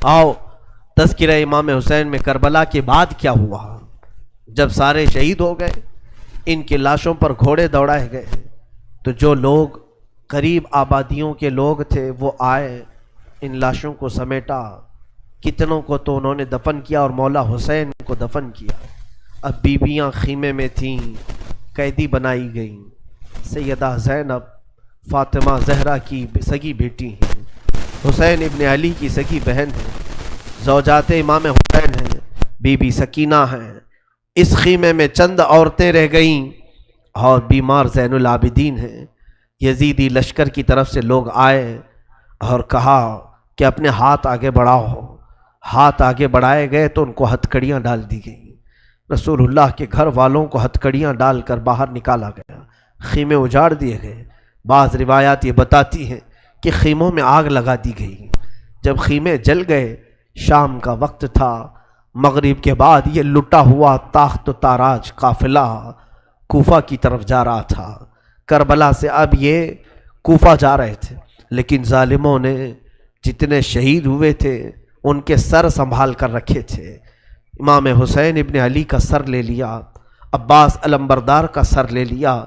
آؤ تذکرہ امام حسین میں کربلا کے بعد کیا ہوا۔ جب سارے شہید ہو گئے، ان کی لاشوں پر گھوڑے دوڑائے گئے، تو جو لوگ قریب آبادیوں کے لوگ تھے وہ آئے، ان لاشوں کو سمیٹا، کتنوں کو تو انہوں نے دفن کیا اور مولا حسین کو دفن کیا۔ اب بیویاں خیمے میں تھیں، قیدی بنائی گئیں۔ سیدہ زینب فاطمہ زہرا کی سگی بیٹی ہیں، حسین ابن علی کی سگی بہن ہیں، زوجات امام حسین ہیں، بی بی سکینہ ہیں۔ اس خیمے میں چند عورتیں رہ گئیں اور بیمار زین العابدین ہیں۔ یزیدی لشکر کی طرف سے لوگ آئے اور کہا کہ اپنے ہاتھ آگے بڑھاؤ۔ ہاتھ آگے بڑھائے گئے تو ان کو ہتھکڑیاں ڈال دی گئیں۔ رسول اللہ کے گھر والوں کو ہتھکڑیاں ڈال کر باہر نکالا گیا، خیمے اجاڑ دیے گئے۔ بعض روایات یہ بتاتی ہیں کہ خیموں میں آگ لگا دی گئی۔ جب خیمے جل گئے، شام کا وقت تھا، مغرب کے بعد یہ لٹا ہوا تاخت و تاراج قافلہ کوفہ کی طرف جا رہا تھا۔ کربلا سے اب یہ کوفہ جا رہے تھے، لیکن ظالموں نے جتنے شہید ہوئے تھے ان کے سر سنبھال کر رکھے تھے۔ امام حسین ابن علی کا سر لے لیا، عباس علمبردار کا سر لے لیا،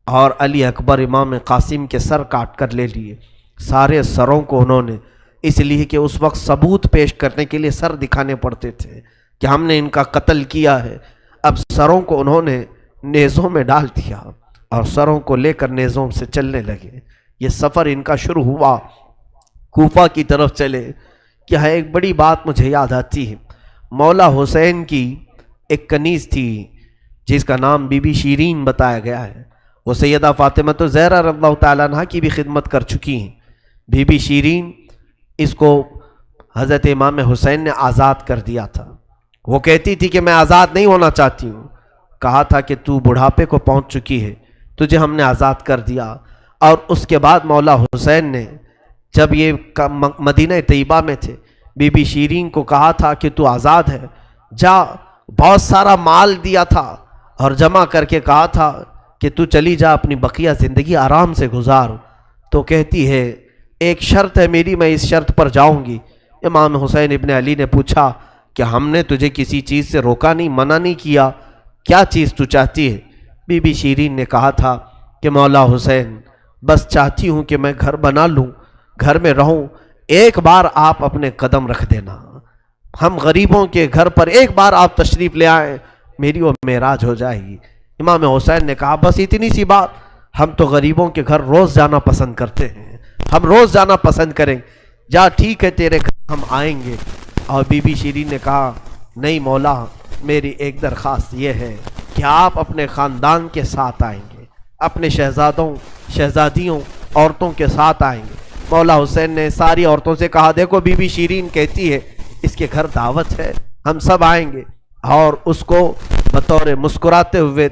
اور علی اکبر امام قاسم کے سر کاٹ کر لے لیے۔ سارے سروں کو انہوں نے، اس لیے کہ اس وقت ثبوت پیش کرنے کے لیے سر دکھانے پڑتے تھے کہ ہم نے ان کا قتل کیا ہے۔ اب سروں کو انہوں نے نیزوں میں ڈال دیا اور سروں کو لے کر نیزوں سے چلنے لگے۔ یہ سفر ان کا شروع ہوا، کوفہ کی طرف چلے۔ کیا ہے، ایک بڑی بات مجھے یاد آتی ہے۔ مولا حسین کی ایک کنیز تھی جس کا نام بی بی شیرین بتایا گیا ہے۔ وہ سیدہ فاطمہ زہرا رضی اللہ تعالیٰ عنہ کی بھی خدمت کر چکی ہیں۔ بی بی شیرین، اس کو حضرت امام حسین نے آزاد کر دیا تھا۔ وہ کہتی تھی کہ میں آزاد نہیں ہونا چاہتی ہوں۔ کہا تھا کہ تو بڑھاپے کو پہنچ چکی ہے، تجھے ہم نے آزاد کر دیا۔ اور اس کے بعد مولا حسین نے جب یہ مدینہ طیبہ میں تھے، بی بی شیرین کو کہا تھا کہ تو آزاد ہے، جا۔ بہت سارا مال دیا تھا اور جمع کر کے کہا تھا کہ تو چلی جا، اپنی بقیہ زندگی آرام سے گزار۔ تو کہتی ہے ایک شرط ہے میری، میں اس شرط پر جاؤں گی۔ امام حسین ابن علی نے پوچھا کہ ہم نے تجھے کسی چیز سے روکا نہیں، منع نہیں کیا، کیا چیز تو چاہتی ہے؟ بی بی شیرین نے کہا تھا کہ مولا حسین، بس چاہتی ہوں کہ میں گھر بنا لوں، گھر میں رہوں، ایک بار آپ اپنے قدم رکھ دینا، ہم غریبوں کے گھر پر ایک بار آپ تشریف لے آئیں، میری وہ معراج ہو جائے گی۔ امام حسین نے کہا بس اتنی سی بات، ہم تو غریبوں کے گھر روز جانا پسند کرتے ہیں، ہم روز جانا پسند کریں، جا ٹھیک ہے تیرے گھر ہم آئیں گے۔ اور بی بی شیرین نے کہا نہیں مولا، میری ایک درخواست یہ ہے کہ آپ اپنے خاندان کے ساتھ آئیں گے، اپنے شہزادوں شہزادیوں عورتوں کے ساتھ آئیں گے۔ مولا حسین نے ساری عورتوں سے کہا دیکھو بی بی شیرین کہتی ہے اس کے گھر دعوت ہے، ہم سب آئیں گے۔ اور اس کو بطور مسکراتے ہوئے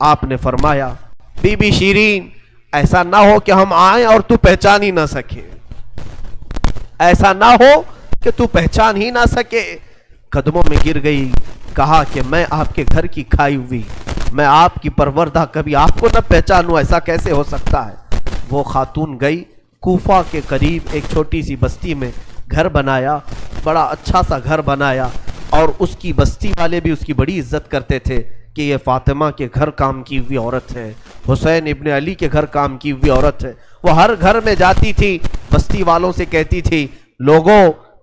آپ نے فرمایا بی بی شیرین، ایسا نہ ہو کہ ہم آئیں اور تو پہچان ہی نہ سکے، ایسا نہ ہو کہ تو پہچان ہی نہ سکے۔ قدموں میں گر گئی، کہا کہ میں آپ کے گھر کی کھائی ہوئی، میں آپ کی پروردہ، کبھی آپ کو نہ پہچانوں، ایسا کیسے ہو سکتا ہے؟ وہ خاتون گئی، کوفہ کے قریب ایک چھوٹی سی بستی میں گھر بنایا، بڑا اچھا سا گھر بنایا، اور اس کی بستی والے بھی اس کی بڑی عزت کرتے تھے کہ یہ فاطمہ کے گھر کام کی ہوئی عورت ہے، حسین ابن علی کے گھر کام کی ہوئی عورت ہے۔ وہ ہر گھر میں جاتی تھی، بستی والوں سے کہتی تھی لوگوں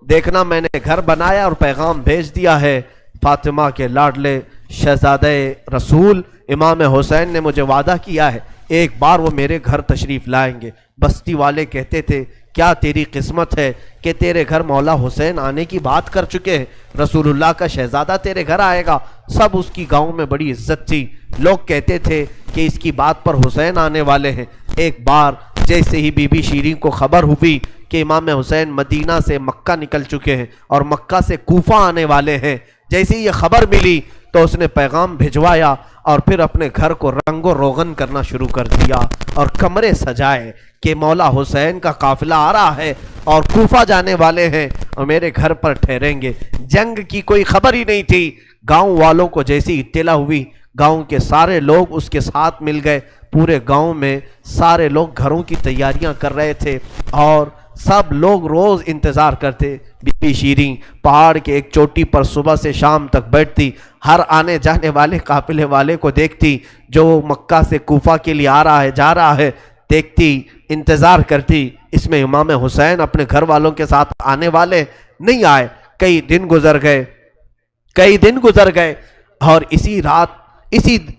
دیکھنا میں نے گھر بنایا اور پیغام بھیج دیا ہے، فاطمہ کے لاڈلے شہزادہ رسول امام حسین نے مجھے وعدہ کیا ہے ایک بار وہ میرے گھر تشریف لائیں گے۔ بستی والے کہتے تھے کیا تیری قسمت ہے کہ تیرے گھر مولا حسین آنے کی بات کر چکے ہیں، رسول اللہ کا شہزادہ تیرے گھر آئے گا۔ سب اس کی گاؤں میں بڑی عزت تھی، لوگ کہتے تھے کہ اس کی بات پر حسین آنے والے ہیں۔ ایک بار جیسے ہی بی بی شیرین کو خبر ہوئی کہ امام حسین مدینہ سے مکہ نکل چکے ہیں اور مکہ سے کوفہ آنے والے ہیں، جیسے ہی یہ خبر ملی تو اس نے پیغام بھجوایا اور پھر اپنے گھر کو رنگ و روغن کرنا شروع کر دیا اور کمرے سجائے کہ مولا حسین کا قافلہ آ رہا ہے اور کوفہ جانے والے ہیں اور میرے گھر پر ٹھہریں گے۔ جنگ کی کوئی خبر ہی نہیں تھی۔ گاؤں والوں کو جیسی اطلاع ہوئی، گاؤں کے سارے لوگ اس کے ساتھ مل گئے۔ پورے گاؤں میں سارے لوگ گھروں کی تیاریاں کر رہے تھے اور سب لوگ روز انتظار کرتے. بی بی شیریں پہاڑ کے ایک چوٹی پر صبح سے شام تک بیٹھتی، ہر آنے جانے والے قافلے والے کو دیکھتی، جو مکہ سے کوفہ کے لیے آ رہا ہے جا رہا ہے دیکھتی، انتظار کرتی. اس میں امام حسین اپنے گھر والوں کے ساتھ آنے والے نہیں آئے. کئی دن گزر گئے اور اسی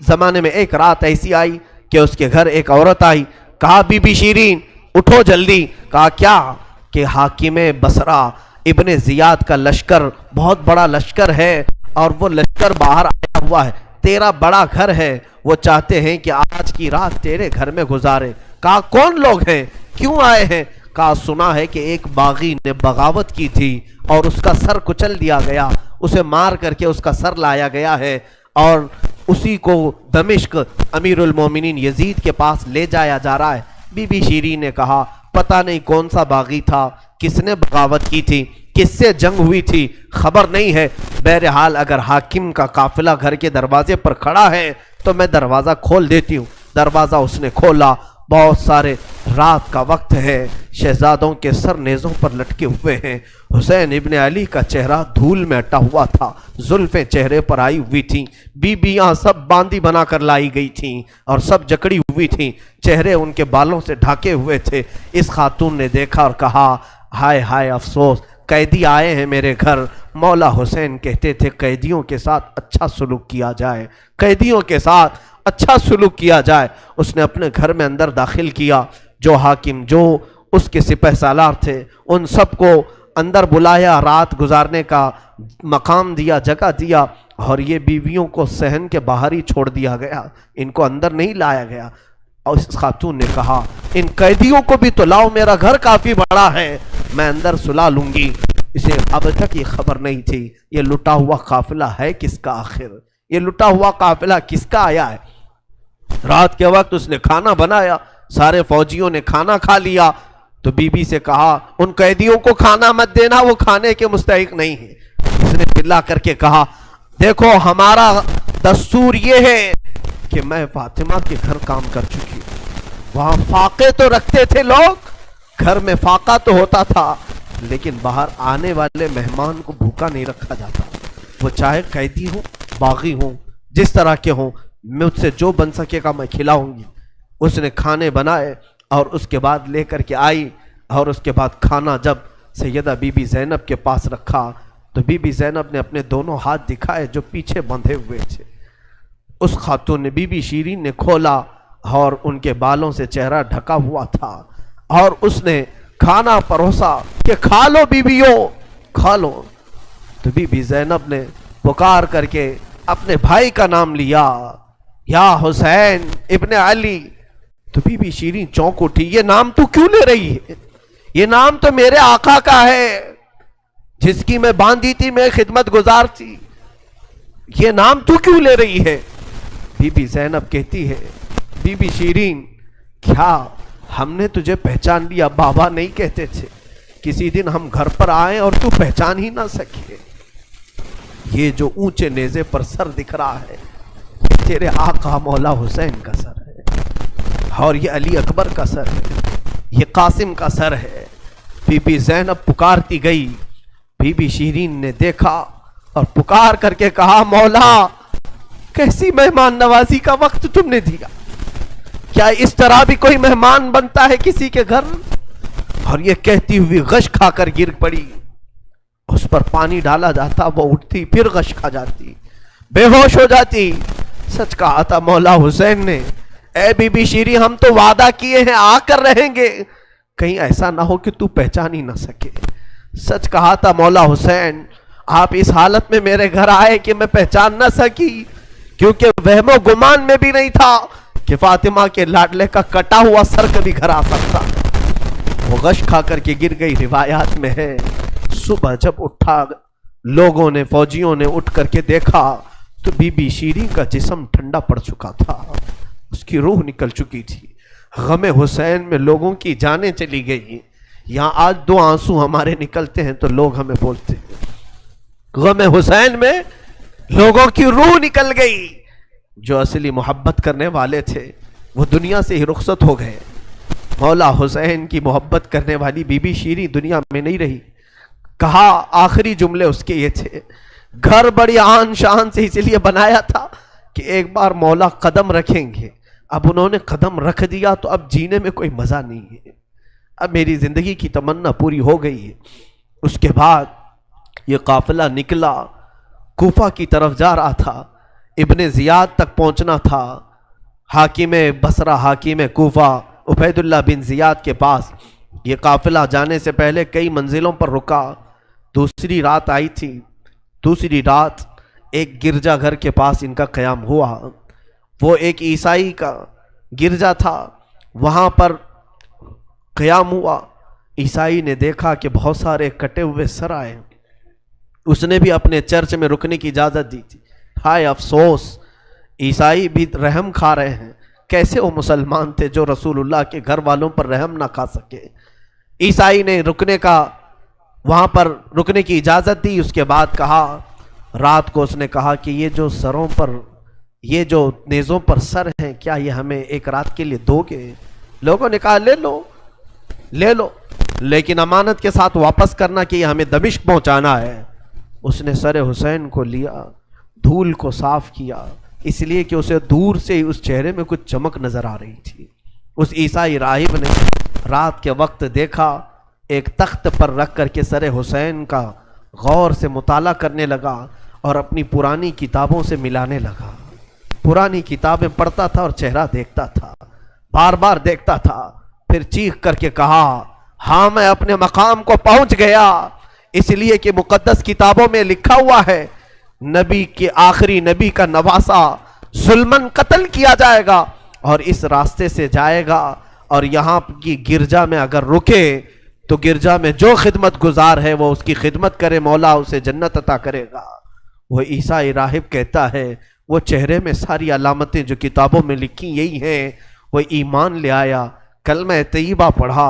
زمانے میں ایک رات ایسی آئی کہ اس کے گھر ایک عورت آئی. کہا بی بی شیریں اٹھو جلدی. کہا کیا؟ کہ حاکم بصرہ ابن زیاد کا لشکر بہت بڑا لشکر ہے اور وہ لشکر باہر آیا ہوا ہے، تیرا بڑا گھر ہے، وہ چاہتے ہیں کہ آج کی رات تیرے گھر میں گزارے. کہا کون لوگ ہیں، کیوں آئے ہیں؟ کہا سنا ہے کہ ایک باغی نے بغاوت کی تھی اور اس کا سر کچل دیا گیا، اسے مار کر کے اس کا سر لایا گیا ہے اور اسی کو دمشق امیر المومنین یزید کے پاس لے جایا جا رہا ہے. بی بی شیریں نے کہا پتہ نہیں کون سا باغی تھا، کس نے بغاوت کی تھی، کس سے جنگ ہوئی تھی، خبر نہیں ہے. بہرحال اگر حاکم کا قافلہ گھر کے دروازے پر کھڑا ہے تو میں دروازہ کھول دیتی ہوں. دروازہ اس نے کھولا. بہت سارے رات کا وقت ہے، شہزادوں کے سر نیزوں پر لٹکے ہوئے ہیں. حسین ابن علی کا چہرہ دھول میں اٹا ہوا تھا، زلفیں چہرے پر آئی ہوئی تھیں، بیبیاں سب باندی بنا کر لائی گئی تھیں اور سب جکڑی ہوئی تھیں، چہرے ان کے بالوں سے ڈھاکے ہوئے تھے. اس خاتون نے دیکھا اور کہا ہائے ہائے افسوس، قیدی آئے ہیں میرے گھر. مولا حسین کہتے تھے قیدیوں کے ساتھ اچھا سلوک کیا جائے، قیدیوں کے ساتھ اچھا سلوک کیا جائے. اس نے اپنے گھر میں اندر داخل کیا، جو حاکم جو اس کے سپہ سالار تھے ان سب کو اندر بلایا، رات گزارنے کا مقام دیا، جگہ دیا اور یہ بیویوں کو صحن کے باہر ہی چھوڑ دیا گیا، ان کو اندر نہیں لایا گیا. اور اس خاتون نے کہا ان قیدیوں کو بھی تو لاؤ، میرا گھر کافی بڑا ہے، میں اندر سلا لوں گی. اسے اب تک یہ خبر نہیں تھی یہ لٹا ہوا قافلہ ہے کس کا، آخر یہ لٹا ہوا قافلہ کس کا آیا ہے. رات کے وقت اس نے کھانا بنایا، سارے فوجیوں نے کھانا کھا لیا تو بی بی سے کہا ان قیدیوں کو کھانا مت دینا، وہ کھانے کے مستحق نہیں ہیں. اس نے چلا کر کے کہا دیکھو ہمارا دستور یہ ہے کہ میں فاطمہ کے گھر کام کر چکی ہوں، وہاں فاقے تو رکھتے تھے لوگ، گھر میں فاقہ تو ہوتا تھا لیکن باہر آنے والے مہمان کو بھوکا نہیں رکھا جاتا، وہ چاہے قیدی ہوں باغی ہوں جس طرح کے ہوں، مجھ سے جو بن سکے گا میں کھلاؤں گی. اس نے کھانے بنائے اور اس کے بعد لے کر کے آئی اور اس کے بعد کھانا جب سیدہ بی بی زینب کے پاس رکھا تو بی بی زینب نے اپنے دونوں ہاتھ دکھائے جو پیچھے بندھے ہوئے تھے. اس خاتون نے بی بی شیریں نے کھولا اور ان کے بالوں سے چہرہ ڈھکا ہوا تھا اور اس نے کھانا پروسا کہ کھا لو بیویوں کھا لو. تو بی بی زینب نے پکار کر کے اپنے بھائی کا نام لیا، یا حسین ابن علی. تو بی بی شیریں چونک اٹھی، یہ نام تو کیوں لے رہی ہے؟ یہ نام تو میرے آقا کا ہے جس کی میں باندھی تھی، میں خدمت گزار تھی، یہ نام تو کیوں لے رہی ہے؟ بی بی زینب کہتی ہے بی بی شیریں کیا ہم نے تجھے پہچان لیا؟ بابا نہیں کہتے تھے کسی دن ہم گھر پر آئیں اور تو پہچان ہی نہ سکے. یہ جو اونچے نیزے پر سر دکھ رہا ہے تیرے آقا مولا حسین کا سر ہے اور یہ علی اکبر کا سر ہے، یہ قاسم کا سر ہے. بی بی زینب پکارتی گئی. بی بی شیریں نے دیکھا اور پکار کر کے کہا مولا کیسی مہمان نوازی کا وقت تم نے دیا، کیا اس طرح بھی کوئی مہمان بنتا ہے کسی کے گھر؟ اور یہ کہتی ہوئی غش کھا کر گر پڑی. اس پر پانی ڈالا جاتا، وہ اٹھتی پھر غش کھا جاتی، بے ہوش ہو جاتی. سچ کہا تھا مولا حسین نے، اے بی بی شیریں ہم تو وعدہ کیے ہیں آ کر رہیں گے، کہیں ایسا نہ ہو کہ تو پہچان ہی نہ سکے. سچ کہا تھا مولا حسین، آپ اس حالت میں میرے گھر آئے کہ میں پہچان نہ سکی، کیونکہ وہم و گمان میں بھی نہیں تھا کہ فاطمہ کے لاڈلے کا کٹا ہوا سر کبھی گھر آ سکتا. وہ غش کھا کر کے گر گئی. روایات میں ہے صبح جب اٹھا لوگوں نے، فوجیوں نے اٹھ کر کے دیکھا تو بی بی شیریں کا جسم ٹھنڈا پڑ چکا تھا، اس کی روح نکل چکی تھی. غم حسین میں لوگوں کی جانیں چلی گئی. یہاں آج دو آنسو ہمارے نکلتے ہیں تو لوگ ہمیں بولتے ہیں غم حسین میں لوگوں کی روح نکل گئی. جو اصلی محبت کرنے والے تھے وہ دنیا سے ہی رخصت ہو گئے. مولا حسین کی محبت کرنے والی بی بی شیریں دنیا میں نہیں رہی. کہا آخری جملے اس کے یہ تھے، گھر بڑی آن شان سے اس لیے بنایا تھا کہ ایک بار مولا قدم رکھیں گے. اب انہوں نے قدم رکھ دیا تو اب جینے میں کوئی مزہ نہیں ہے، اب میری زندگی کی تمنا پوری ہو گئی ہے. اس کے بعد یہ قافلہ نکلا، کوفہ کی طرف جا رہا تھا، ابن زیاد تک پہنچنا تھا. حاکم بصرہ، حاکم کوفہ عبید اللہ بن زیاد کے پاس یہ قافلہ جانے سے پہلے کئی منزلوں پر رکا. دوسری رات آئی تھی. دوسری رات ایک گرجا گھر کے پاس ان کا قیام ہوا. وہ ایک عیسائی کا گرجا تھا، وہاں پر قیام ہوا. عیسائی نے دیکھا کہ بہت سارے کٹے ہوئے سر آئے. اس نے بھی اپنے چرچ میں رکنے کی اجازت دی تھی. ہائے افسوس، عیسائی بھی رحم کھا رہے ہیں. کیسے وہ مسلمان تھے جو رسول اللہ کے گھر والوں پر رحم نہ کھا سکے. عیسائی نے وہاں پر رکنے کی اجازت دی. اس کے بعد کہا، رات کو اس نے کہا کہ یہ جو سروں پر، یہ جو نیزوں پر سر ہیں، کیا یہ ہمیں ایک رات کے لیے دو گے؟ لوگوں نے کہا لے لو لے لو، لیکن امانت کے ساتھ واپس کرنا کہ یہ ہمیں دمشق پہنچانا ہے. اس نے سر حسین کو لیا، دھول کو صاف کیا، اس لیے کہ اسے دور سے ہی اس چہرے میں کچھ چمک نظر آ رہی تھی. اس عیسائی راہب نے رات کے وقت دیکھا، ایک تخت پر رکھ کر کے سر حسین کا غور سے مطالعہ کرنے لگا اور اپنی پرانی کتابوں سے ملانے لگا. پرانی کتابیں پڑھتا تھا اور چہرہ دیکھتا تھا، بار بار دیکھتا تھا. پھر چیخ کر کے کہا، ہاں میں اپنے مقام کو پہنچ گیا، اس لیے کہ مقدس کتابوں میں لکھا ہوا ہے نبی کے آخری نبی کا نواسا ظلمن قتل کیا جائے گا اور اس راستے سے جائے گا، اور یہاں کی گرجا میں اگر رکے تو گرجا میں جو خدمت گزار ہے وہ اس کی خدمت کرے، مولا اسے جنت عطا کرے گا. وہ عیسائی راہب کہتا ہے وہ چہرے میں ساری علامتیں جو کتابوں میں لکھی یہی ہیں. وہ ایمان لے آیا، کلمہ طیبہ پڑھا،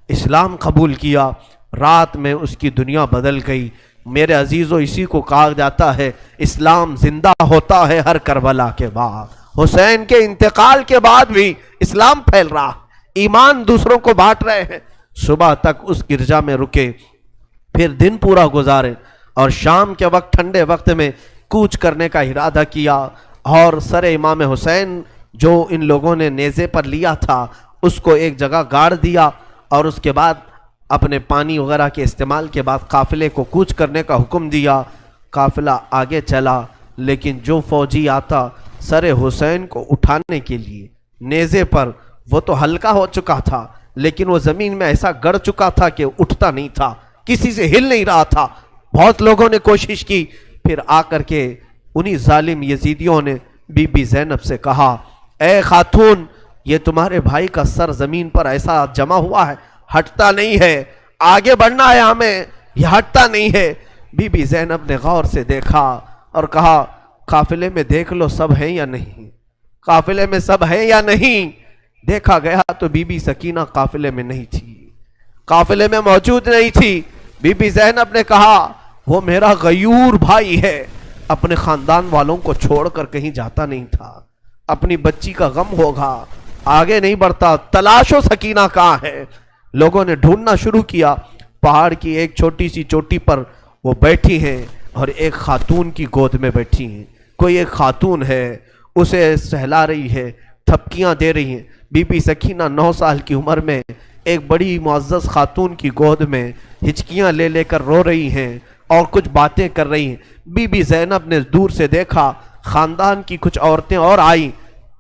اسلام قبول کیا. رات میں اس کی دنیا بدل گئی. میرے عزیزو، اسی کو کہا جاتا ہے اسلام زندہ ہوتا ہے ہر کربلا کے بعد. حسین کے انتقال کے بعد بھی اسلام پھیل رہا، ایمان دوسروں کو بانٹ رہے ہیں. صبح تک اس گرجا میں رکے، پھر دن پورا گزارے اور شام کے وقت ٹھنڈے وقت میں کوچ کرنے کا ارادہ کیا. اور سر امام حسین جو ان لوگوں نے نیزے پر لیا تھا اس کو ایک جگہ گاڑ دیا، اور اس کے بعد اپنے پانی وغیرہ کے استعمال کے بعد قافلے کو کوچ کرنے کا حکم دیا. قافلہ آگے چلا، لیکن جو فوجی آتا سر حسین کو اٹھانے کے لیے نیزے پر، وہ تو ہلکا ہو چکا تھا لیکن وہ زمین میں ایسا گڑ چکا تھا کہ اٹھتا نہیں تھا، کسی سے ہل نہیں رہا تھا. بہت لوگوں نے کوشش کی. پھر آ کر کے انہی ظالم یزیدیوں نے بی بی زینب سے کہا، اے خاتون، یہ تمہارے بھائی کا سر زمین پر ایسا جمع ہوا ہے، ہٹتا نہیں ہے، آگے بڑھنا ہے ہمیں، یہ ہٹتا نہیں ہے. بی بی زینب نے غور سے دیکھا اور کہا، قافلے میں دیکھ لو سب ہیں یا نہیں، قافلے میں سب ہیں یا نہیں. دیکھا گیا تو بی بی سکینہ قافلے میں نہیں تھی، قافلے میں موجود نہیں تھی. بی بی زینب نے کہا، وہ میرا غیور بھائی ہے، اپنے خاندان والوں کو چھوڑ کر کہیں جاتا نہیں تھا، اپنی بچی کا غم ہوگا، آگے نہیں بڑھتا، تلاشو سکینہ کہاں ہے. لوگوں نے ڈھونڈنا شروع کیا. پہاڑ کی ایک چھوٹی سی چوٹی پر وہ بیٹھی ہیں اور ایک خاتون کی گود میں بیٹھی ہیں. کوئی ایک خاتون ہے، اسے سہلا رہی ہے، تھپکیاں دے رہی ہیں. بی بی سکینہ 9 سال کی عمر میں ایک بڑی معزز خاتون کی گود میں ہچکیاں لے لے کر رو رہی ہیں اور کچھ باتیں کر رہی ہیں. بی بی زینب نے دور سے دیکھا، خاندان کی کچھ عورتیں اور آئیں،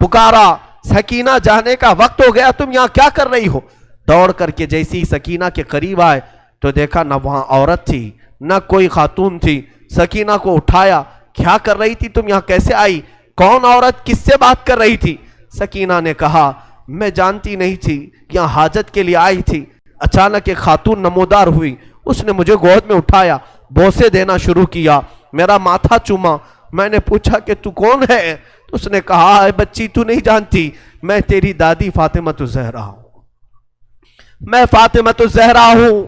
پکارا، سکینہ جانے کا وقت ہو گیا، تم یہاں کیا کر رہی ہو؟ دوڑ کر کے جیسی سکینہ کے قریب آئے تو دیکھا نہ وہاں عورت تھی نہ کوئی خاتون تھی. سکینہ کو اٹھایا، کیا کر رہی تھی تم یہاں، کیسے آئی، کون عورت کس سے بات کر رہی تھی؟ سکینہ نے کہا، میں جانتی نہیں تھی، یہاں حاجت کے لیے آئی تھی، اچانک ایک خاتون نمودار ہوئی، اس نے مجھے گود میں اٹھایا، بوسے دینا شروع کیا، میرا ماتھا چوما. میں نے پوچھا کہ تو کون ہے؟ تو اس نے کہا، اے بچی تو نہیں جانتی، میں تیری دادی فاطمۃ الزہرا ہوں، میں فاطمۃ الزہرا ہوں،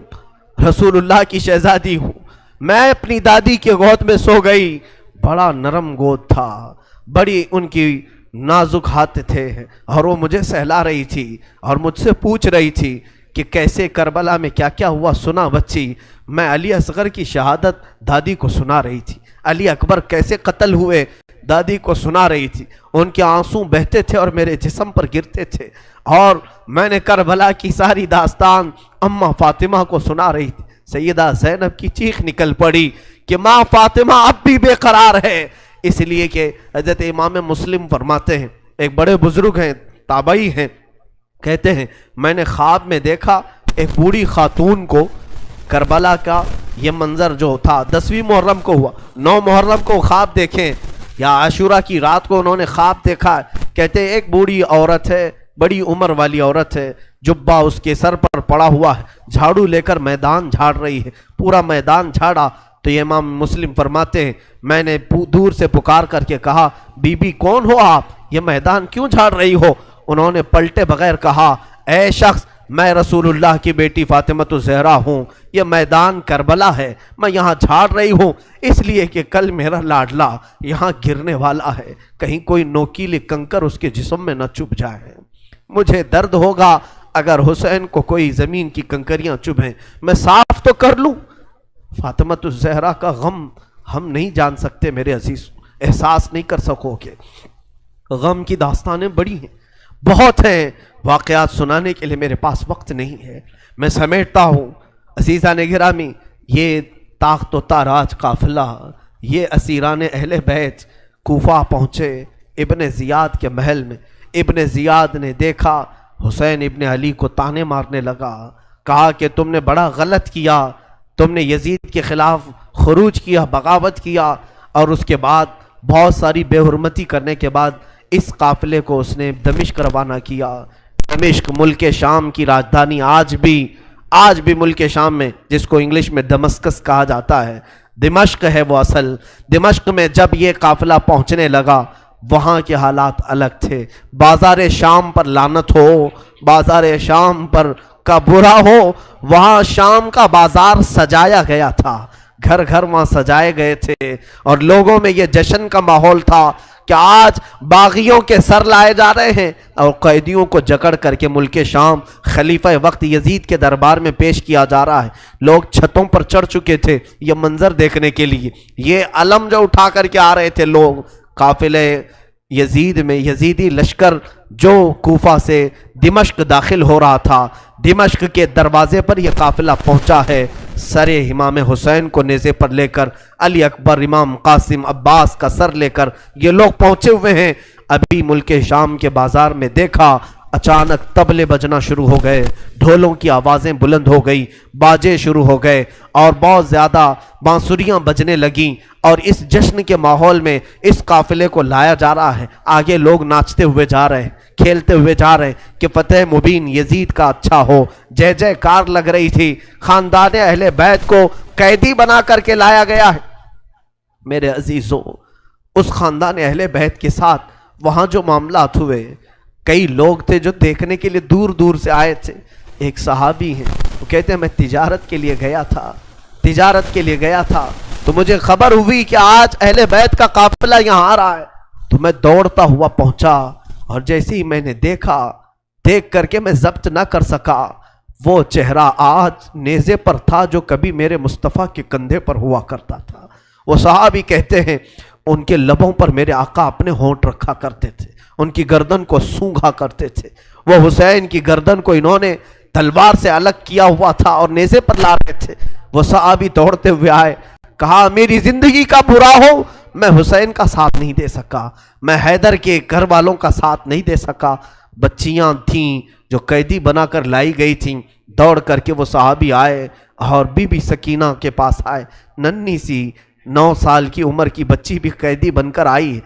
رسول اللہ کی شہزادی ہوں. میں اپنی دادی کے گود میں سو گئی، بڑا نرم گود تھا، بڑی ان کی نازک ہاتھ تھے اور وہ مجھے سہلا رہی تھی اور مجھ سے پوچھ رہی تھی کہ کیسے کربلا میں کیا کیا ہوا سنا بچی. میں علی اصغر کی شہادت دادی کو سنا رہی تھی. علی اکبر کیسے قتل ہوئے دادی کو سنا رہی تھی. ان کے آنسو بہتے تھے اور میرے جسم پر گرتے تھے اور میں نے کربلا کی ساری داستان اماں فاطمہ کو سنا رہی تھی. سیدہ زینب کی چیخ نکل پڑی کہ ماں فاطمہ اب بھی بے قرار ہے. اس لیے کہ حضرت امام مسلم فرماتے ہیں، ایک بڑے بزرگ ہیں تابعی ہیں، کہتے ہیں میں نے خواب میں دیکھا ایک بوڑھی خاتون کو. کربلا کا یہ منظر جو تھا 10ویں محرم کو ہوا. 9 محرم کو خواب دیکھیں یا عاشورہ کی رات کو انہوں نے خواب دیکھا. کہتے ہیں ایک بوڑھی عورت ہے، بڑی عمر والی عورت ہے، جبہ اس کے سر پر پڑا ہوا ہے، جھاڑو لے کر میدان جھاڑ رہی ہے. پورا میدان جھاڑا تو یہ امام مسلم فرماتے ہیں میں نے دور سے پکار کر کے کہا بی بی کون ہو آپ، یہ میدان کیوں جھاڑ رہی ہو؟ انہوں نے پلٹے بغیر کہا اے شخص میں رسول اللہ کی بیٹی فاطمہ الزہرا ہوں، یہ میدان کربلا ہے، میں یہاں جھاڑ رہی ہوں اس لیے کہ کل میرا لاڈلا یہاں گرنے والا ہے، کہیں کوئی نوکیلی کنکر اس کے جسم میں نہ چبھ جائے. مجھے درد ہوگا اگر حسین کو کوئی زمین کی کنکریاں چبھیں، میں صاف تو کر لوں. فاطمہ الزہرا کا غم ہم نہیں جان سکتے میرے عزیز، احساس نہیں کر سکو گے. غم کی داستانیں بڑی ہیں، بہت ہیں، واقعات سنانے کے لیے میرے پاس وقت نہیں ہے، میں سمیٹتا ہوں. عزیزان گرامی، یہ تاخت و تاراج قافلہ، یہ اسیران اہل بیت کوفہ پہنچے ابن زیاد کے محل میں. ابن زیاد نے دیکھا حسین ابن علی کو تانے مارنے لگا، کہا کہ تم نے بڑا غلط کیا، تم نے یزید کے خلاف خروج کیا، بغاوت کیا، اور اس کے بعد بہت ساری بے حرمتی کرنے کے بعد اس قافلے کو اس نے دمشق روانہ کیا. دمشق ملک شام کی راجدھانی آج بھی ملک شام میں، جس کو انگلش میں دمسکس کہا جاتا ہے، دمشق ہے وہ اصل. دمشق میں جب یہ قافلہ پہنچنے لگا وہاں کے حالات الگ تھے. بازار شام پر لعنت ہو، بازار شام پر کا برا ہو. وہاں شام کا بازار سجایا گیا تھا، گھر گھر وہاں سجائے گئے تھے اور لوگوں میں یہ جشن کا ماحول تھا کہ آج باغیوں کے سر لائے جا رہے ہیں اور قیدیوں کو جکڑ کر کے ملک شام خلیفہ وقت یزید کے دربار میں پیش کیا جا رہا ہے. لوگ چھتوں پر چڑھ چکے تھے یہ منظر دیکھنے کے لیے. یہ علم جو اٹھا کر کے آ رہے تھے لوگ قافلے یزید میں، یزیدی لشکر جو کوفہ سے دمشق داخل ہو رہا تھا، دمشق کے دروازے پر یہ قافلہ پہنچا ہے. سر امام حسین کو نیزے پر لے کر، علی اکبر، امام قاسم، عباس کا سر لے کر یہ لوگ پہنچے ہوئے ہیں. ابھی ملک شام کے بازار میں دیکھا اچانک طبلے بجنا شروع ہو گئے، ڈھولوں کی آوازیں بلند ہو گئی، باجے شروع ہو گئے اور بہت زیادہ بانسریاں بجنے لگیں. اور اس جشن کے ماحول میں اس قافلے کو لایا جا رہا ہے. آگے لوگ ناچتے ہوئے جا رہے ہیں، کھیلتے ہوئے جا رہے ہیں کہ فتح مبین یزید کا اچھا ہو. جے جے کار لگ رہی تھی. خاندان اہل بیت کو قیدی بنا کر کے لایا گیا ہے. میرے عزیزوں، اس خاندان اہل بیت کے ساتھ وہاں جو معاملات ہوئے، کئی لوگ تھے جو دیکھنے کے لیے دور دور سے آئے تھے. ایک صحابی ہیں، وہ کہتے ہیں میں تجارت کے لیے گیا تھا تو مجھے خبر ہوئی کہ آج اہل بیت کا قافلہ یہاں آ رہا ہے. تو میں دوڑتا ہوا پہنچا اور جیسے ہی میں نے دیکھ کر کے میں ضبط نہ کر سکا. وہ چہرہ آج نیزے پر تھا جو کبھی میرے مصطفیٰ کے کندھے پر ہوا کرتا تھا. وہ صحابی کہتے ہیں ان کے لبوں پر میرے آقا اپنے ہونٹ رکھا کرتے تھے، ان کی گردن کو سونگھا کرتے تھے. وہ حسین کی گردن کو انہوں نے تلوار سے الگ کیا ہوا تھا اور نیزے پر لا رہے تھے. وہ صحابی دوڑتے ہوئے آئے، کہا میری زندگی کا برا ہو میں حسین کا ساتھ نہیں دے سکا، میں حیدر کے گھر والوں کا ساتھ نہیں دے سکا. بچیاں تھیں جو قیدی بنا کر لائی گئی تھیں. دوڑ کر کے وہ صحابی آئے اور بی بی سکینہ کے پاس آئے. ننھی سی 9 سال کی عمر کی بچی بھی قیدی بن کر آئی.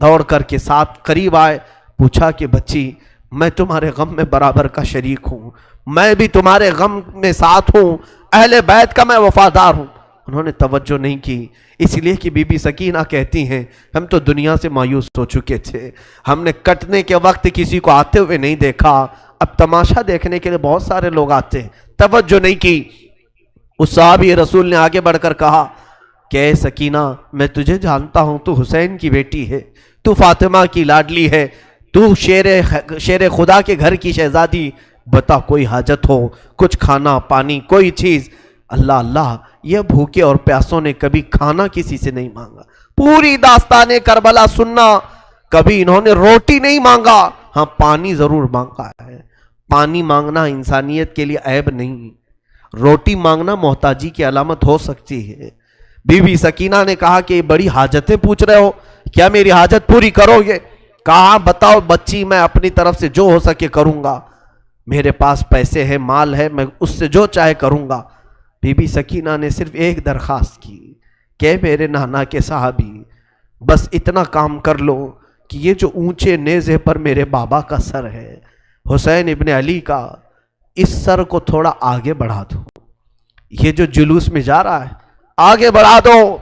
دوڑ کر کے ساتھ قریب آئے، پوچھا کہ بچی میں تمہارے غم میں برابر کا شریک ہوں، میں بھی تمہارے غم میں ساتھ ہوں، اہل بیت کا میں وفادار ہوں. انہوں نے توجہ نہیں کی، اس لیے کہ بی بی سکینہ کہتی ہیں ہم تو دنیا سے مایوس ہو چکے تھے، ہم نے کٹنے کے وقت کسی کو آتے ہوئے نہیں دیکھا، اب تماشا دیکھنے کے لیے بہت سارے لوگ آتے ہیں، توجہ نہیں کی. اس صحابی رسول نے آگے بڑھ کر کہا کہ اے سکینہ میں تجھے جانتا ہوں، تو حسین کی بیٹی ہے، تو فاطمہ کی لاڈلی ہے، تو شیر خدا کے گھر کی شہزادی، بتا کوئی حاجت ہو، کچھ کھانا پانی کوئی چیز۔ اللہ اللہ، یہ بھوکے اور پیاسوں نے کبھی کھانا کسی سے نہیں مانگا، پوری داستان کربلا سننا، کبھی انہوں نے روٹی نہیں مانگا، ہاں پانی ضرور مانگا ہے۔ پانی مانگنا انسانیت کے لیے عیب نہیں، روٹی مانگنا محتاجی کی علامت ہو سکتی ہے۔ بی بی سکینہ نے کہا کہ بڑی حاجتیں پوچھ رہے ہو، کیا میری حاجت پوری کرو گے؟ کہا بتاؤ بچی، میں اپنی طرف سے جو ہو سکے کروں گا، میرے پاس پیسے ہیں، مال ہے، میں اس سے جو چاہے کروں گا۔ بی بی سکینہ نے صرف ایک درخواست کی کہ میرے نانا کے صحابی، بس اتنا کام کر لو کہ یہ جو اونچے نیزے پر میرے بابا کا سر ہے، حسین ابن علی کا، اس سر کو تھوڑا آگے بڑھا دو، یہ جو جلوس میں جا رہا ہے آگے بڑھا دو۔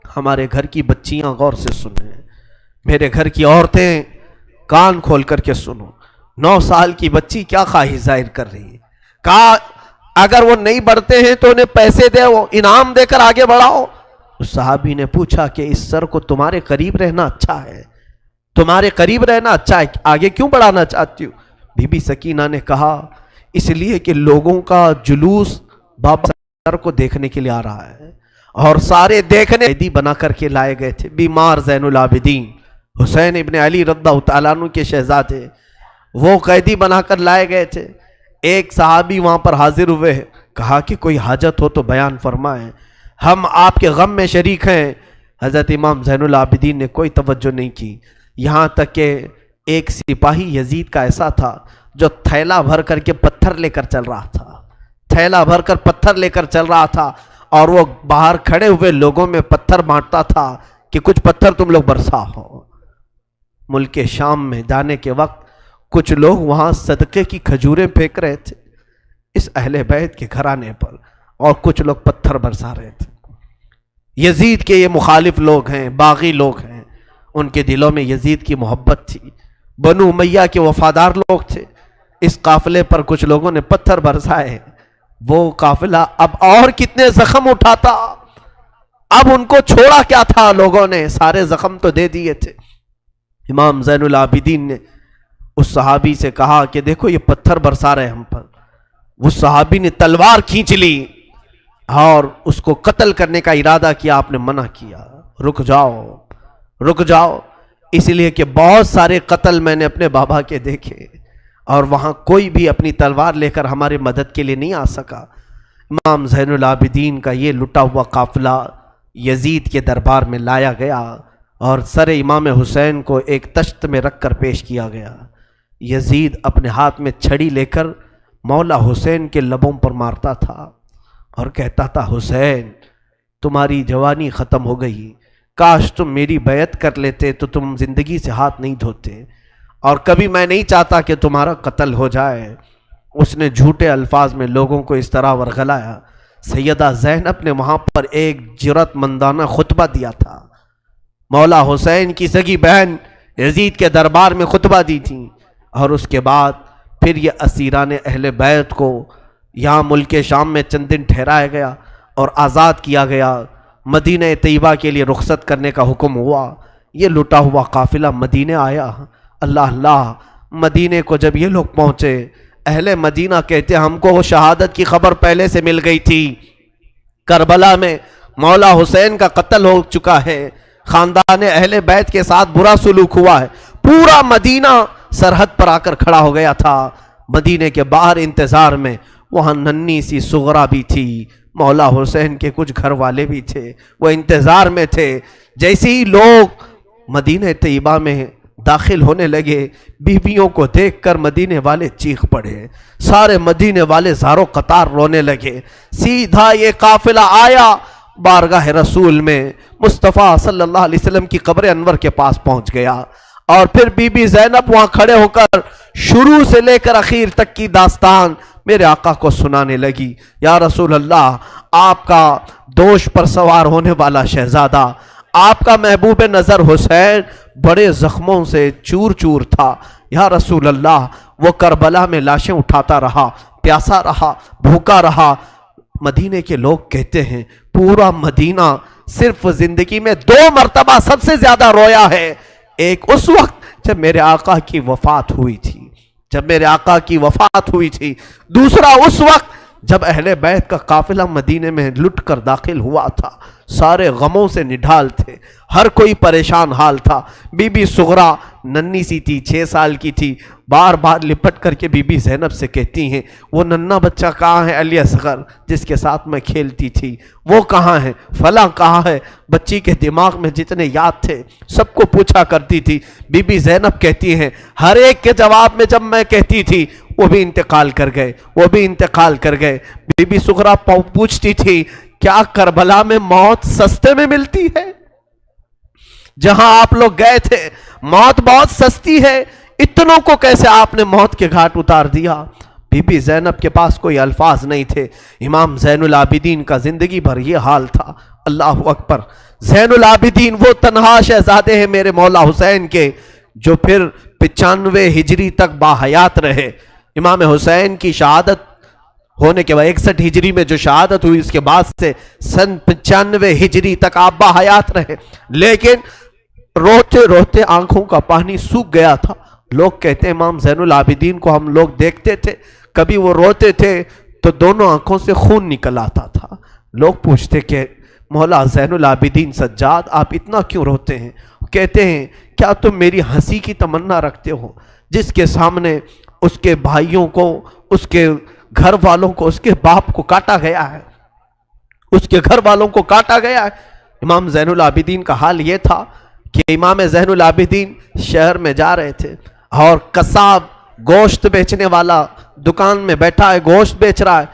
ہمارے گھر کی بچیاں غور سے سنیں، میرے گھر کی عورتیں کان کھول کر کے سنو، 9 سال کی بچی کیا خواہش ظاہر کر رہی ہے، کہا اگر وہ نہیں بڑھتے ہیں تو انہیں پیسے دے، وہ انعام دے کر آگے بڑھاؤ۔ اس صحابی نے پوچھا کہ اس سر کو تمہارے قریب رہنا اچھا ہے، تمہارے قریب رہنا اچھا ہے، آگے کیوں بڑھانا چاہتی ہو؟ بی بی سکینہ نے کہا اس لیے کہ لوگوں کا جلوس بابا سر کو دیکھنے کے لیے آ رہا ہے، اور سارے دیکھنے قیدی بنا کر کے لائے گئے تھے، بیمار زین العابدین حسین ابن علی رضی اللہ تعالیٰ عنہ کے شہزادے، وہ قیدی بنا کر لائے گئے تھے۔ ایک صحابی وہاں پر حاضر ہوئے، کہا کہ کوئی حاجت ہو تو بیان فرمائیں، ہم آپ کے غم میں شریک ہیں۔ حضرت امام زین العابدین نے کوئی توجہ نہیں کی، یہاں تک کہ ایک سپاہی یزید کا ایسا تھا جو تھیلا بھر کر کے پتھر لے کر چل رہا تھا، تھیلا بھر کر پتھر لے کر چل رہا تھا، اور وہ باہر کھڑے ہوئے لوگوں میں پتھر بانٹتا تھا کہ کچھ پتھر تم لوگ برسا ہو۔ ملک شام میں جانے کے وقت کچھ لوگ وہاں صدقے کی کھجوریں پھینک رہے تھے اس اہل بیت کے گھرانے پر، اور کچھ لوگ پتھر برسا رہے تھے۔ یزید کے یہ مخالف لوگ ہیں، باغی لوگ ہیں، ان کے دلوں میں یزید کی محبت تھی، بنو امیہ کے وفادار لوگ تھے۔ اس قافلے پر کچھ لوگوں نے پتھر برسائے، وہ قافلہ اب اور کتنے زخم اٹھاتا، اب ان کو چھوڑا کیا تھا، لوگوں نے سارے زخم تو دے دیے تھے۔ امام زین العابدین نے اس صحابی سے کہا کہ دیکھو یہ پتھر برسا رہے ہم پر۔ اس صحابی نے تلوار کھینچ لی اور اس کو قتل کرنے کا ارادہ کیا، آپ نے منع کیا، رک جاؤ رک جاؤ، اس لیے کہ بہت سارے قتل میں نے اپنے بابا کے دیکھے، اور وہاں کوئی بھی اپنی تلوار لے کر ہمارے مدد کے لیے نہیں آ سکا۔ امام زین العابدین کا یہ لٹا ہوا قافلہ یزید کے دربار میں لایا گیا، اور سر امام حسین کو ایک تشت میں رکھ کر پیش کیا گیا۔ یزید اپنے ہاتھ میں چھڑی لے کر مولا حسین کے لبوں پر مارتا تھا اور کہتا تھا حسین تمہاری جوانی ختم ہو گئی، کاش تم میری بیعت کر لیتے تو تم زندگی سے ہاتھ نہیں دھوتے، اور کبھی میں نہیں چاہتا کہ تمہارا قتل ہو جائے۔ اس نے جھوٹے الفاظ میں لوگوں کو اس طرح ورغلایا۔ سیدہ زینب نے وہاں پر ایک جرأت مندانہ خطبہ دیا تھا، مولا حسین کی سگی بہن یزید کے دربار میں خطبہ دی تھی، اور اس کے بعد پھر یہ اسیران اہل بیت کو یہاں ملک شام میں چند دن ٹھہرایا گیا اور آزاد کیا گیا، مدینہ طیبہ کے لیے رخصت کرنے کا حکم ہوا۔ یہ لٹا ہوا قافلہ مدینہ آیا۔ اللہ اللہ، مدینے کو جب یہ لوگ پہنچے، اہل مدینہ کہتے ہم کو وہ شہادت کی خبر پہلے سے مل گئی تھی، کربلا میں مولا حسین کا قتل ہو چکا ہے، خاندان اہل بیت کے ساتھ برا سلوک ہوا ہے۔ پورا مدینہ سرحد پر آ کر کھڑا ہو گیا تھا، مدینے کے باہر انتظار میں۔ وہاں ننھی سی سغرا بھی تھی، مولا حسین کے کچھ گھر والے بھی تھے، وہ انتظار میں تھے۔ جیسے ہی لوگ مدینہ طیبہ میں داخل ہونے لگے، بیویوں کو دیکھ کر مدینے والے چیخ پڑے، سارے مدینے والے زاروں قطار رونے لگے۔ سیدھا یہ قافلہ آیا بارگاہ رسول میں، مصطفیٰ صلی اللہ علیہ وسلم کی قبر انور کے پاس پہنچ گیا، اور پھر بی بی زینب وہاں کھڑے ہو کر شروع سے لے کر اخیر تک کی داستان میرے آقا کو سنانے لگی۔ یا رسول اللہ، آپ کا دوش پر سوار ہونے والا شہزادہ، آپ کا محبوب نظر حسین بڑے زخموں سے چور چور تھا۔ یا رسول اللہ، وہ کربلا میں لاشیں اٹھاتا رہا، پیاسا رہا، بھوکا رہا۔ مدینے کے لوگ کہتے ہیں پورا مدینہ صرف زندگی میں 2 مرتبہ سب سے زیادہ رویا ہے. ایک اس وقت جب میرے آقا کی وفات ہوئی تھی، دوسرا اس وقت جب اہل بیت کا قافلہ مدینے میں لٹ کر داخل ہوا تھا. سارے غموں سے نڈھال تھے، ہر کوئی پریشان حال تھا. بی بی صغرا ننی سی تھی، 6 سال کی تھی. بار بار لپٹ کر کے بی بی زینب سے کہتی ہیں وہ ننھا بچہ کہاں ہے علی اصغر جس کے ساتھ میں کھیلتی تھی، وہ کہاں ہے، فلاں کہاں ہے. بچی کے دماغ میں جتنے یاد تھے سب کو پوچھا کرتی تھی. بی بی زینب کہتی ہیں ہر ایک کے جواب میں جب میں کہتی تھی وہ بھی انتقال کر گئے. بی بی صغرا پوچھتی تھی کیا کربلا میں موت سستے میں ملتی ہے؟ جہاں آپ لوگ گئے تھے موت بہت سستی ہے، اتنوں کو کیسے آپ نے موت کے گھاٹ اتار دیا؟ بی بی زینب کے پاس کوئی الفاظ نہیں تھے. امام زین العابدین کا زندگی بھر یہ حال تھا. اللہ اکبر. زین العابدین وہ تنہا شہزادے ہیں میرے مولا حسین کے جو پھر 95 ہجری تک باحیات رہے. امام حسین کی شہادت ہونے کے بعد 61 ہجری میں جو شہادت ہوئی اس کے بعد سے سن 95 ہجری تک آپ باحیات رہے، لیکن روتے روتے آنکھوں کا پانی سوکھ گیا تھا. لوگ کہتے ہیں امام زین العابدین کو ہم لوگ دیکھتے تھے، کبھی وہ روتے تھے تو دونوں آنکھوں سے خون نکل آتا تھا. لوگ پوچھتے کہ مولا زین العابدین سجاد آپ اتنا کیوں روتے ہیں؟ کہتے ہیں کیا تم میری ہنسی کی تمنا رکھتے ہو جس کے سامنے اس کے بھائیوں کو، اس کے گھر والوں کو، اس کے باپ کو کاٹا گیا ہے، اس کے گھر والوں کو کاٹا گیا ہے. امام زین العابدین کا حال یہ تھا کہ امام زین العابدین شہر میں جا رہے تھے اور قصاب گوشت بیچنے والا دکان میں بیٹھا ہے، گوشت بیچ رہا ہے.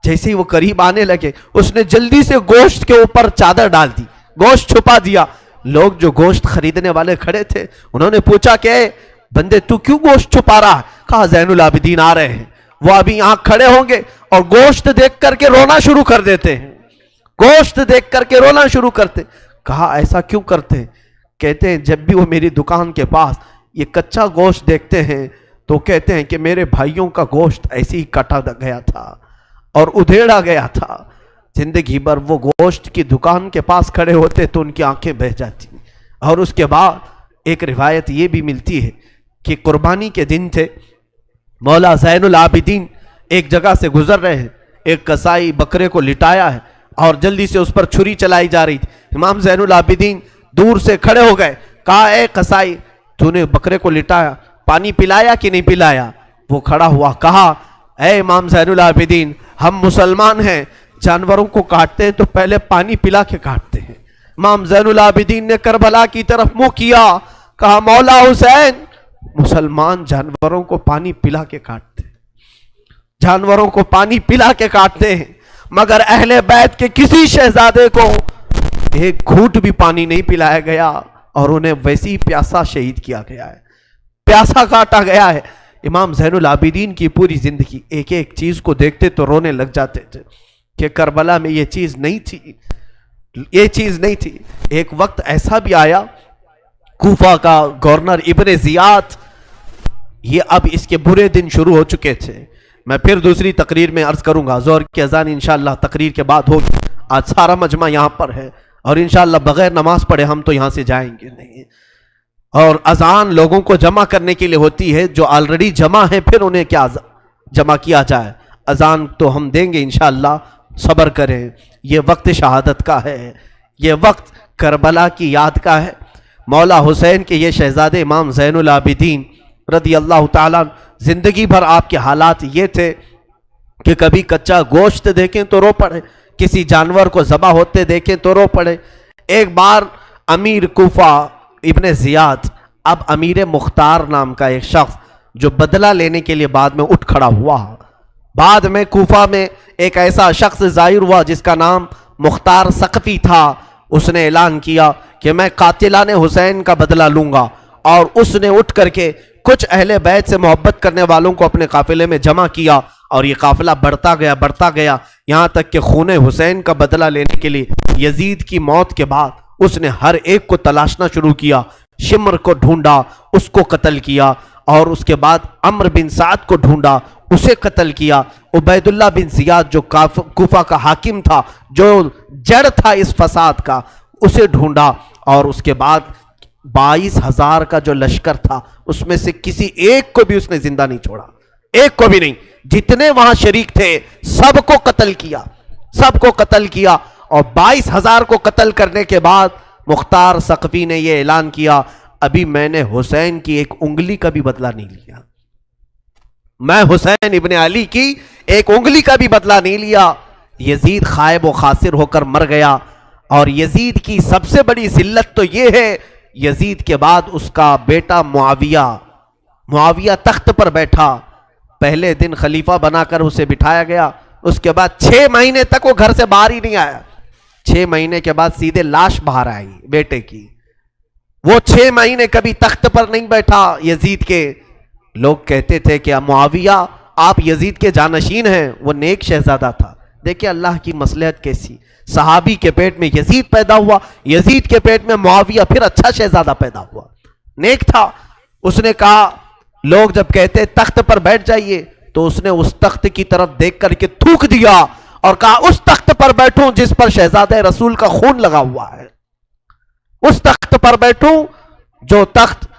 جیسے ہی وہ قریب آنے لگے اس نے جلدی سے گوشت کے اوپر چادر ڈال دی، گوشت چھپا دیا. لوگ جو گوشت خریدنے والے کھڑے تھے انہوں نے پوچھا کہ بندے تو کیوں گوشت چھپا رہا ہے؟ کہا زین العابدین آ رہے ہیں. وہ ابھی یہاں کھڑے ہوں گے اور گوشت دیکھ کر کے رونا شروع کر دیتے ہیں، گوشت دیکھ کر کے رونا شروع کرتے. کہا ایسا کیوں کرتے ہیں؟ کہتے ہیں جب بھی وہ میری دکان کے پاس یہ کچا گوشت دیکھتے ہیں تو کہتے ہیں کہ میرے بھائیوں کا گوشت ایسے ہی کاٹا گیا تھا اور ادھیڑا گیا تھا. زندگی بھر وہ گوشت کی دکان کے پاس کھڑے ہوتے تو ان کی آنکھیں بہہ جاتی. اور اس کے بعد ایک روایت یہ بھی ملتی ہے کہ قربانی کے دن تھے، مولا زین العابدین ایک جگہ سے گزر رہے ہیں، ایک قصائی بکرے کو لٹایا ہے اور جلدی سے اس پر چھری چلائی جا رہی تھی. امام زین العابدین دور سے کھڑے ہو گئے. کہا اے قصائی تو نے بکرے کو لٹایا، پانی پلایا کہ نہیں پلایا؟ وہ کھڑا ہوا. کہا اے امام زین العابدین ہم مسلمان ہیں، جانوروں کو کاٹتے ہیں تو پہلے پانی پلا کے کاٹتے ہیں. امام زین العابدین نے کربلا کی طرف منہ کیا. کہا مولا حسین مسلمان جانوروں کو پانی پلا کے کاٹتے ہیں، جانوروں کو پانی پلا کے کاٹتے ہیں، مگر اہل بیت کے کسی شہزادے کو ایک گھونٹ بھی پانی نہیں پلایا گیا اور انہیں ویسی ہی پیاسا شہید کیا گیا ہے، پیاسا کاٹا گیا ہے. امام زین العابدین کی پوری زندگی ایک ایک چیز کو دیکھتے تو رونے لگ جاتے تھے کہ کربلا میں یہ چیز نہیں تھی، یہ چیز نہیں تھی. ایک وقت ایسا بھی آیا، کوفہ کا گورنر ابن زیاد، یہ اب اس کے برے دن شروع ہو چکے تھے. میں پھر دوسری تقریر میں عرض کروں گا، ظہر کی اذان انشاءاللہ تقریر کے بعد ہوگی. آج سارا مجمع یہاں پر ہے اور انشاءاللہ بغیر نماز پڑھے ہم تو یہاں سے جائیں گے نہیں. اور اذان لوگوں کو جمع کرنے کے لیے ہوتی ہے، جو آلریڈی جمع ہیں پھر انہیں کیا جمع کیا جائے. اذان تو ہم دیں گے انشاءاللہ، صبر کریں. یہ وقت شہادت کا ہے، یہ وقت کربلا کی یاد کا ہے. مولا حسین کے یہ شہزادے امام زین العابدین رضی اللہ تعالیٰ، زندگی بھر آپ کے حالات یہ تھے کہ کبھی کچا گوشت دیکھیں تو رو پڑے، کسی جانور کو ذبح ہوتے دیکھیں تو رو پڑے. ایک بار امیر کوفہ ابن زیاد، اب امیر مختار نام کا ایک شخص جو بدلہ لینے کے لیے بعد میں اٹھ کھڑا ہوا. بعد میں کوفہ میں ایک ایسا شخص ظاہر ہوا جس کا نام مختار ثقفی تھا. اس نے اعلان کیا کہ میں قاتلان حسین کا بدلہ لوں گا، اور اس نے اٹھ کر کے کچھ اہل بیت سے محبت کرنے والوں کو اپنے قافلے میں جمع کیا اور یہ قافلہ بڑھتا گیا یہاں تک کہ خون حسین کا بدلہ لینے کے لیے یزید کی موت کے بعد اس نے ہر ایک کو تلاشنا شروع کیا. شمر کو ڈھونڈا، اس کو قتل کیا، اور اس کے بعد عمرو بن سعد کو ڈھونڈا، اسے قتل کیا. عبید اللہ بن زیاد جو کوفہ کا حاکم تھا, جو جڑ تھا اس فساد کا, اسے ڈھونڈا, اور اس کے بعد 22,000 کا جو لشکر تھا اس میں سے کسی ایک کو بھی اس نے زندہ نہیں چھوڑا, ایک کو بھی نہیں. جتنے وہاں شریک تھے سب کو قتل کیا, سب کو قتل کیا. اور 22,000 کو قتل کرنے کے بعد مختار ثقفی نے یہ اعلان کیا, ابھی میں نے حسین کی ایک انگلی کا بھی بدلہ نہیں لیا, میں حسین ابن علی کی ایک انگلی کا بھی بدلہ نہیں لیا. یزید خائب و خاسر ہو کر مر گیا. اور یزید کی سب سے بڑی ذلت تو یہ ہے, یزید کے بعد اس کا بیٹا معاویہ تخت پر بیٹھا. پہلے دن خلیفہ بنا کر اسے بٹھایا گیا, اس کے بعد 6 مہینے تک وہ گھر سے باہر ہی نہیں آیا. 6 مہینے کے بعد سیدھے لاش باہر آئی بیٹے کی. وہ 6 مہینے کبھی تخت پر نہیں بیٹھا یزید کے. لوگ کہتے تھے کہ معاویہ آپ یزید کے جانشین ہیں, وہ نیک شہزادہ تھا. دیکھیں اللہ کی مصلحت کیسی, صحابی کے پیٹ میں یزید پیدا ہوا, یزید کے پیٹ میں معاویہ, پھر اچھا شہزادہ پیدا ہوا, نیک تھا. اس نے کہا, لوگ جب کہتے تخت پر بیٹھ جائیے, تو اس نے اس تخت کی طرف دیکھ کر کے تھوک دیا اور کہا اس تخت پر بیٹھوں جس پر شہزادہ رسول کا خون لگا ہوا ہے, اس تخت پر بیٹھوں جو تخت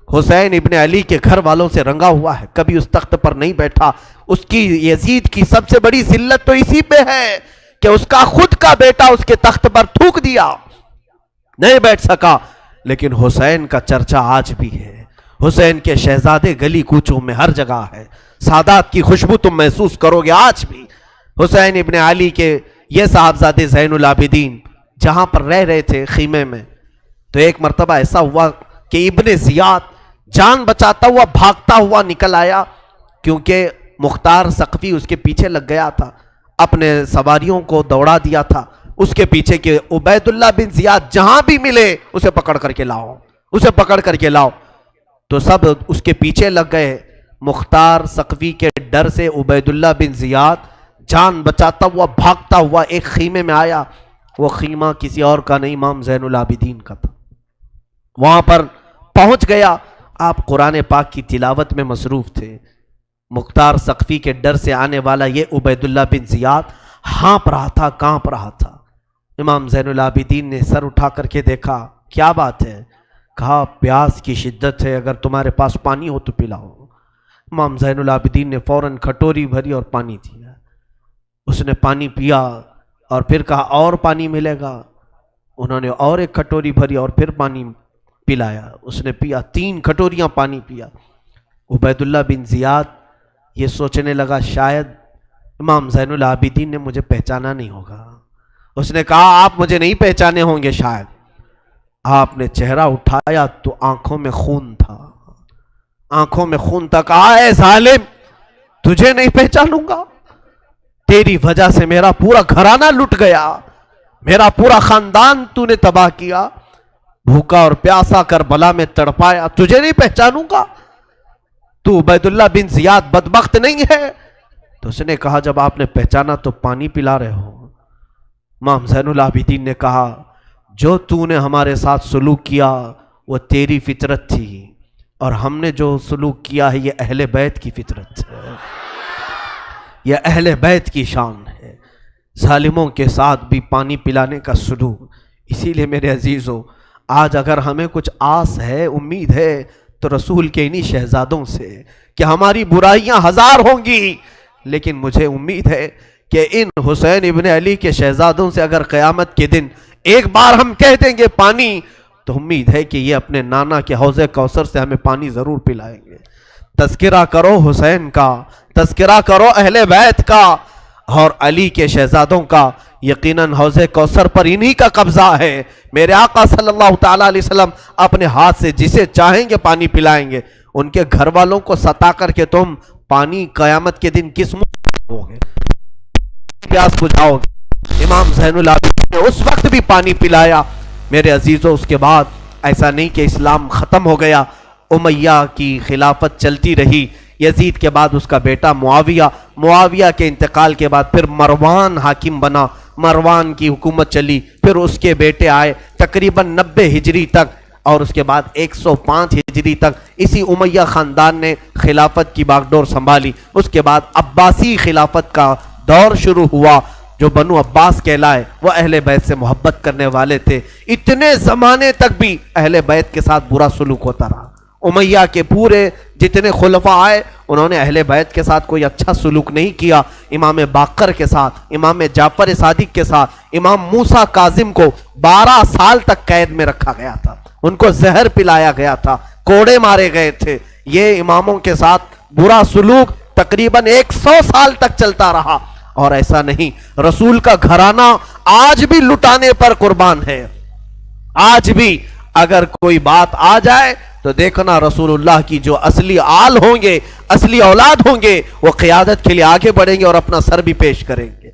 حسین ابن علی کے گھر والوں سے رنگا ہوا ہے. کبھی اس تخت پر نہیں بیٹھا. اس کی یزید کی سب سے بڑی ذلت تو اسی پہ ہے کہ اس کا خود کا بیٹا اس کے تخت پر تھوک دیا, نہیں بیٹھ سکا. لیکن حسین کا چرچا آج بھی ہے, حسین کے شہزادے گلی کوچوں میں ہر جگہ ہے. سادات کی خوشبو تم محسوس کرو گے آج بھی. حسین ابن علی کے یہ صاحبزادے زین العابدین جہاں پر رہ رہے تھے خیمے میں, تو ایک مرتبہ ایسا ہوا کہ ابن زیاد جان بچاتا ہوا بھاگتا ہوا نکل آیا, کیونکہ مختار ثقفی اس کے پیچھے لگ گیا تھا, اپنے سواریوں کو دوڑا دیا تھا اس کے پیچھے کہ عبید اللہ بن زیاد جہاں بھی ملے اسے پکڑ کر کے لاؤ, اسے پکڑ کر کے لاؤ. تو سب اس کے پیچھے لگ گئے. مختار ثقفی کے ڈر سے عبید اللہ بن زیاد جان بچاتا ہوا بھاگتا ہوا ایک خیمے میں آیا. وہ خیمہ کسی اور کا نہیں, امام زین العابدین کا تھا. وہاں پر پہنچ گیا. آپ قرآن پاک کی تلاوت میں مصروف تھے. مختار ثقفی کے ڈر سے آنے والا یہ عبید اللہ بن زیاد ہانپ رہا تھا, کانپ رہا تھا. امام زین العابدین نے سر اٹھا کر کے دیکھا, کیا بات ہے؟ کہا پیاس کی شدت ہے, اگر تمہارے پاس پانی ہو تو پلاؤ. امام زین العابدین نے فوراً کھٹوری بھری اور پانی دیا. اس نے پانی پیا اور پھر کہا اور پانی ملے گا. انہوں نے اور ایک کھٹوری بھری اور پھر پانی پلایا. اس نے پیا, 3 کھٹوریاں پانی پیا. عبید اللہ بن زیاد یہ سوچنے لگا شاید امام زین العابدین نے مجھے پہچانا نہیں ہوگا. اس نے کہا آپ مجھے نہیں پہچانے ہوں گے شاید. آپ نے چہرہ اٹھایا تو آنکھوں میں خون تھا, آنکھوں میں خون تھا. کہا اے ظالم, تجھے نہیں پہچانوں گا؟ تیری وجہ سے میرا پورا گھرانہ لٹ گیا, میرا پورا خاندان تو نے تباہ کیا, بھوکا اور پیاسا کربلا میں تڑپایا, تجھے نہیں پہچانوں گا؟ تو عبید اللہ بن زیاد بدبخت نہیں ہے؟ تو اس نے کہا جب آپ نے پہچانا تو پانی پلا رہے ہو. امام زین العابدین نے کہا جو تو نے ہمارے ساتھ سلوک کیا وہ تیری فطرت تھی, اور ہم نے جو سلوک کیا ہے یہ اہل بیت کی فطرت ہے, یہ اہل بیت کی شان ہے. ظالموں کے ساتھ بھی پانی پلانے کا سلوک. اسی لیے میرے عزیزو, آج اگر ہمیں کچھ آس ہے, امید ہے, تو رسول کے انہی شہزادوں سے کہ ہماری برائیاں 1000 ہوں گی, لیکن مجھے امید ہے کہ ان حسین ابن علی کے شہزادوں سے اگر قیامت کے دن ایک بار ہم کہہ دیں گے پانی, تو امید ہے کہ یہ اپنے نانا کے حوض کوثر سے ہمیں پانی ضرور پلائیں گے. تذکرہ کرو حسین کا, تذکرہ کرو اہل بیت کا اور علی کے شہزادوں کا. یقیناً حوض کوثر پر انہی کا قبضہ ہے. میرے آقا صلی اللہ تعالیٰ علیہ وسلم اپنے ہاتھ سے جسے چاہیں گے پانی پلائیں گے. ان کے گھر والوں کو ستا کر کے تم پانی قیامت کے دن کس منہ ہوگے, پیاس بجھاؤ گے. امام زین العابدین نے اس وقت بھی پانی پلایا. میرے عزیزوں, اس کے بعد ایسا نہیں کہ اسلام ختم ہو گیا, امیہ کی خلافت چلتی رہی. یزید کے بعد اس کا بیٹا معاویہ کے انتقال کے بعد پھر مروان حاکم بنا, مروان کی حکومت چلی. پھر اس کے بیٹے آئے, تقریباً 90 ہجری تک اور اس کے بعد 105 ہجری تک اسی امیہ خاندان نے خلافت کی باغڈور سنبھالی. اس کے بعد عباسی خلافت کا دور شروع ہوا. جو بنو عباس کہلائے وہ اہل بیت سے محبت کرنے والے تھے. اتنے زمانے تک بھی اہل بیت کے ساتھ برا سلوک ہوتا رہا. امیہ کے پورے جتنے خلفاء آئے انہوں نے اہل بیت کے ساتھ کوئی اچھا سلوک نہیں کیا. امام باقر کے ساتھ، امام جعفر صادق کے ساتھ، امام موسیٰ کاظم کو 12 سال تک قید میں رکھا گیا تھا. ان کو زہر پلایا گیا تھا، کوڑے مارے گئے تھے. یہ اماموں کے ساتھ برا سلوک تقریباً 100 سال تک چلتا رہا. اور ایسا نہیں، رسول کا گھرانہ آج بھی لٹانے پر قربان ہے. آج بھی اگر کوئی بات آ جائے تو دیکھنا رسول اللہ کی جو اصلی آل ہوں گے، اصلی اولاد ہوں گے، وہ قیادت کے لیے آگے بڑھیں گے اور اپنا سر بھی پیش کریں گے.